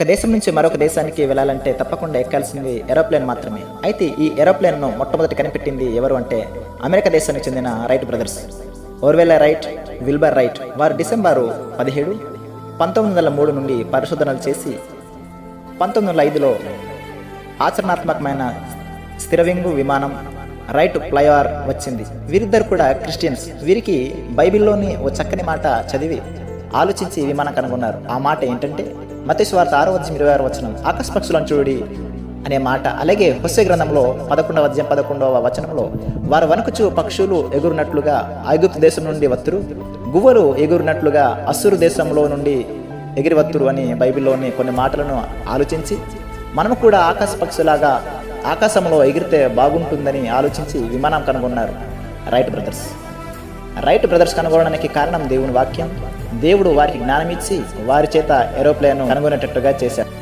ఒక దేశం నుంచి మరొక దేశానికి వెళ్ళాలంటే తప్పకుండా ఎక్కాల్సింది ఏరోప్లేన్ మాత్రమే. అయితే ఈ ఏరోప్లేన్ను మొట్టమొదటి కనిపెట్టింది ఎవరు అంటే అమెరికా దేశానికి చెందిన Wright brothers, Orville Wright, Wilbur Wright. వారు డిసెంబరు 17, 1903 నుండి పరిశోధనలు చేసి 1905లో ఆచరణాత్మకమైన స్థిరవింగు విమానం రైట్ ఫ్లైఓవర్ వచ్చింది. వీరిద్దరు కూడా క్రిస్టియన్స్. వీరికి బైబిల్లోని ఓ చక్కని మాట చదివి ఆలోచించి విమానం కనుగొన్నారు. ఆ మాట ఏంటంటే మత్తయి సువార్త 6:26 ఆకాశ పక్షులను చూడి అనే మాట. అలాగే హోషేయ గ్రంథంలో 11:11 వారు వణుకుచు పక్షులు ఎగురునట్లుగా ఐగుప్తు దేశం నుండి వత్తురు, గువ్వలు ఎగురునట్లుగా అస్సురు దేశంలో నుండి ఎగిరివత్తురు అని బైబిల్లోని కొన్ని మాటలను ఆలోచించి మనము కూడా ఆకాశ పక్షులాగా ఆకాశంలో ఎగిరితే బాగుంటుందని ఆలోచించి విమానం కనుగొన్నారు రైట్ బ్రదర్స్. రైట్ బ్రదర్స్ కనుగొనడానికి కారణం దేవుని వాక్యం. దేవుడు వారికి జ్ఞానం ఇచ్చి వారి చేత ఏరోప్లేన్ కనుగొనేటట్టుగా చేశాడు.